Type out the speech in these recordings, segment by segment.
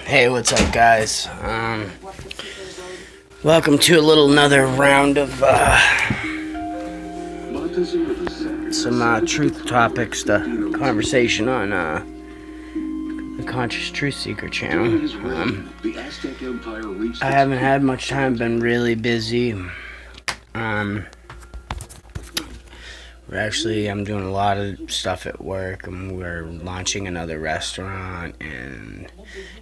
Hey, what's up, guys? Welcome to another round of some truth topics, the conversation on the Conscious Truth Seeker channel. I haven't had much time, been really busy. I'm doing a lot of stuff at work, and we're launching another restaurant and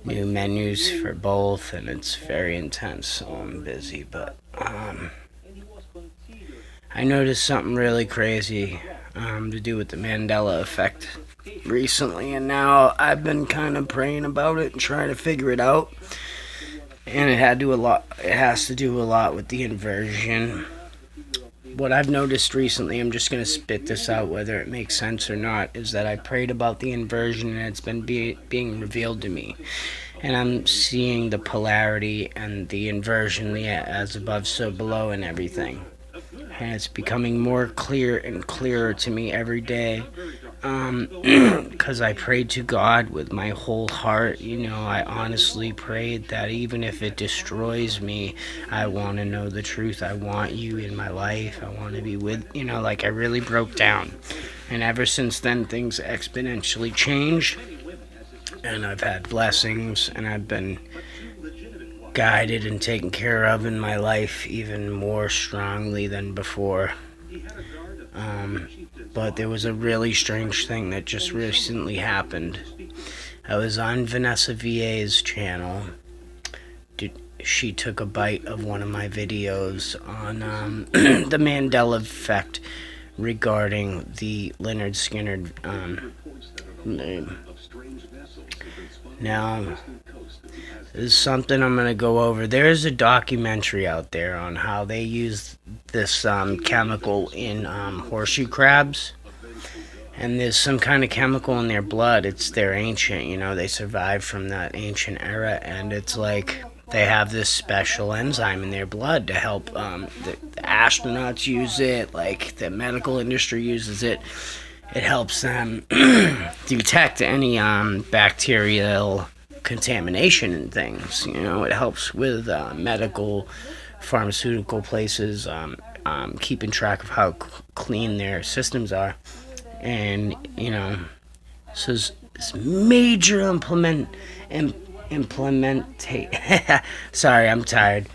new menus for both, and it's very intense, so I'm busy. But I noticed something really crazy to do with the Mandela effect recently, and now I've been kind of praying about it and trying to figure it out. And it has to do a lot with the inversion. What I've noticed recently, I'm just going to spit this out whether it makes sense or not, is that I prayed about the inversion and it's been being revealed to me. And I'm seeing the polarity and the inversion, the as above, so below, and everything. And it's becoming more clear and clearer to me every day. Because I prayed to God with my whole heart. I honestly prayed that even if it destroys me, I want to know the truth. I want you in my life. I want to be with, I really broke down. And ever since then, things exponentially changed. And I've had blessings, and I've been guided and taken care of in my life even more strongly than before. But there was a really strange thing that just recently happened. I was on Vanessa VA's channel. She took a bite of one of my videos on the Mandela effect regarding the Leonard Skinner name. Now, this is something I'm going to go over. There's a documentary out there on how they use this chemical in horseshoe crabs. And there's some kind of chemical in their blood. They're ancient, they survived from that ancient era. And it's like they have this special enzyme in their blood to help. The astronauts use it, like the medical industry uses it. It helps them detect any bacterial contamination and things. It helps with medical, pharmaceutical places keeping track of how clean their systems are. And so it's major sorry, I'm tired.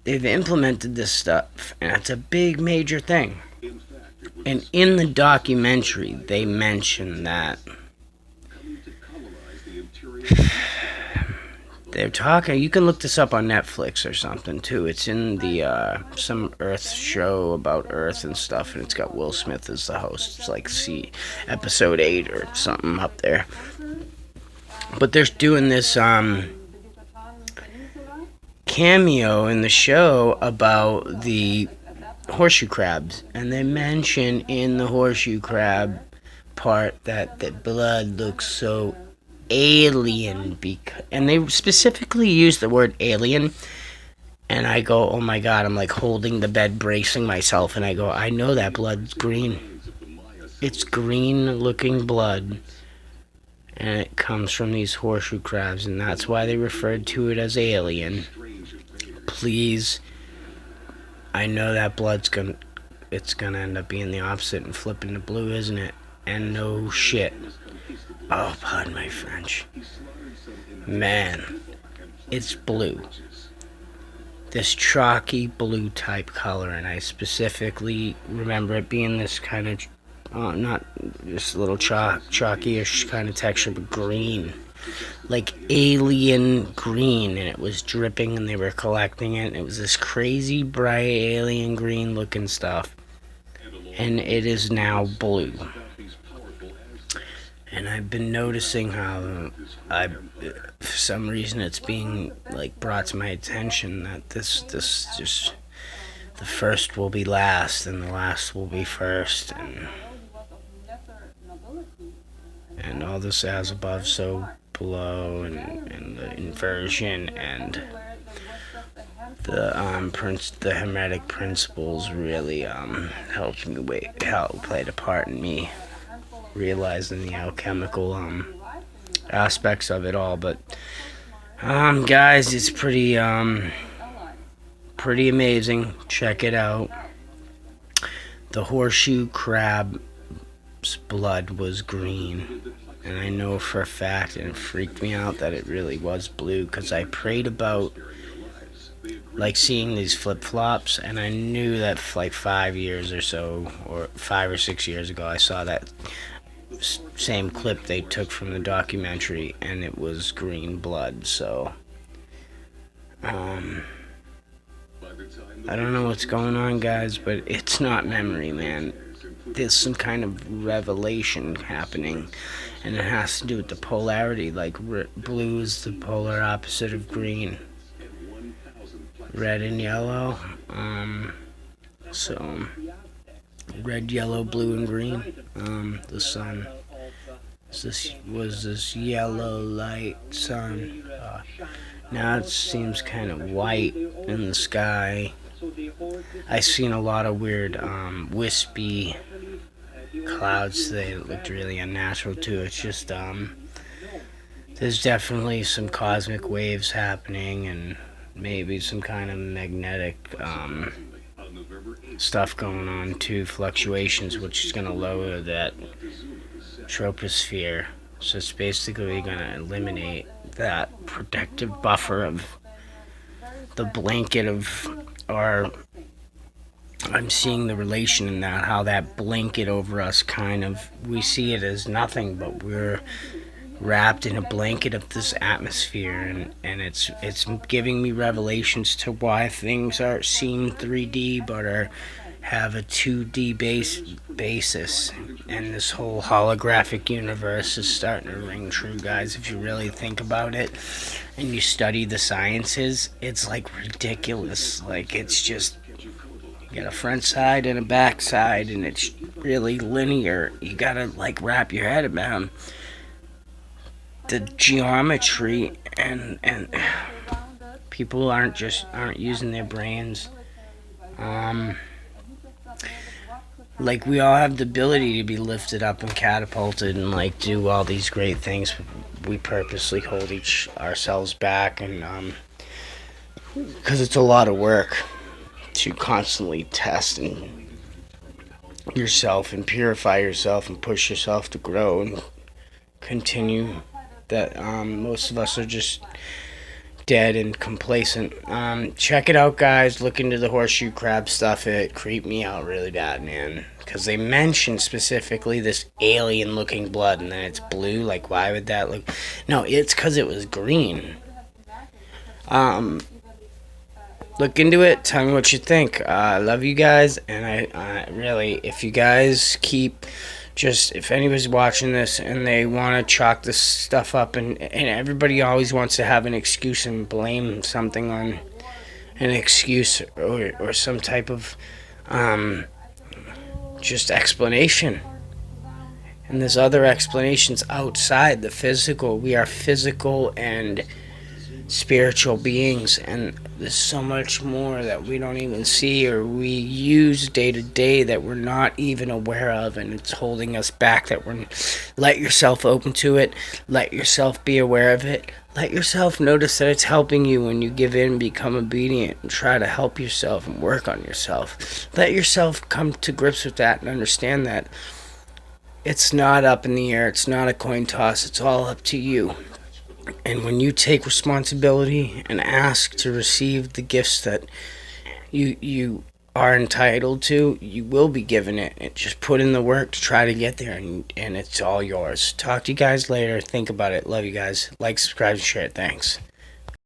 They've implemented this stuff, and it's a big major thing. And in the documentary, they mention that they're talking. You can look this up on Netflix or something too. It's in the some Earth show about Earth and stuff, and it's got Will Smith as the host. It's like episode 8 or something up there. But they're doing this cameo in the show about the horseshoe crabs, and they mention in the horseshoe crab part that the blood looks so alien, and they specifically use the word alien. And I go, oh my God, I'm like holding the bed, bracing myself, and I go, I know that blood's green. It's green looking blood, and it comes from these horseshoe crabs, and that's why they referred to it as alien. Please, I know that it's gonna end up being the opposite and flipping to blue, isn't it? And no shit. Oh, pardon my French. Man, it's blue. This chalky blue type color, and I specifically remember it being this kind of, not this little chalky-ish kind of texture, but green. Like alien green, and it was dripping, and they were collecting it, and it was this crazy bright alien green looking stuff, and it is now blue. And I've been noticing how for some reason it's being like brought to my attention that this just, the first will be last and the last will be first, and all this as above so below, and the inversion and the Hermetic principles really helped played a part in me realizing the alchemical aspects of it all. But guys, it's pretty amazing. Check it out. The horseshoe crab's blood was green. And I know for a fact, and it freaked me out that it really was blue, because I prayed about like seeing these flip-flops, and I knew that like 5 years or so, or 5 or 6 years ago, I saw that same clip they took from the documentary, and it was green blood. So I don't know what's going on, guys, but it's not memory, man. There's some kind of revelation happening, and it has to do with the polarity. Like blue is the polar opposite of green, red and yellow. So red, yellow, blue, and green. The sun was this yellow light sun. Now it seems kind of white in the sky. I've seen a lot of weird wispy clouds today that looked really unnatural too. It's just there's definitely some cosmic waves happening, and maybe some kind of magnetic stuff going on too, fluctuations, which is going to lower that troposphere. So it's basically going to eliminate that protective buffer of the blanket of our. I'm seeing the relation in that, how that blanket over us kind of, we see it as nothing, but we're wrapped in a blanket of this atmosphere, and it's giving me revelations to why things aren't seen 3D but have a 2D basis, and this whole holographic universe is starting to ring true, guys. If you really think about it and you study the sciences, it's like ridiculous. Like, it's just, you got a front side and a back side, and it's really linear. You gotta like wrap your head around the geometry, and people aren't using their brains. Like, we all have the ability to be lifted up and catapulted and like do all these great things. We purposely hold ourselves back, and because it's a lot of work to constantly test and yourself and purify yourself and push yourself to grow and continue. That most of us are just dead and complacent. Check it out, guys. Look into the horseshoe crab stuff. It creeped me out really bad, man, because they mentioned specifically this alien looking blood, and then it's blue. Like, why would that look? No, it's because it was green. Look into it. Tell me what you think. I love you guys, and I really, if you guys keep, just, if anybody's watching this and they want to chalk this stuff up, and everybody always wants to have an excuse and blame something on an excuse or some type of just explanation. And there's other explanations outside the physical. We are physical and spiritual beings, and there's so much more that we don't even see or we use day to day that we're not even aware of, and it's holding us back. Let yourself open to it, let yourself be aware of it, let yourself notice that it's helping you when you give in, become obedient, and try to help yourself and work on yourself. Let yourself come to grips with that and understand that it's not up in the air, it's not a coin toss, it's all up to you. And when you take responsibility and ask to receive the gifts that you are entitled to, you will be given it. And just put in the work to try to get there, and it's all yours. Talk to you guys later. Think about it. Love you guys. Like, subscribe, and share. Thanks.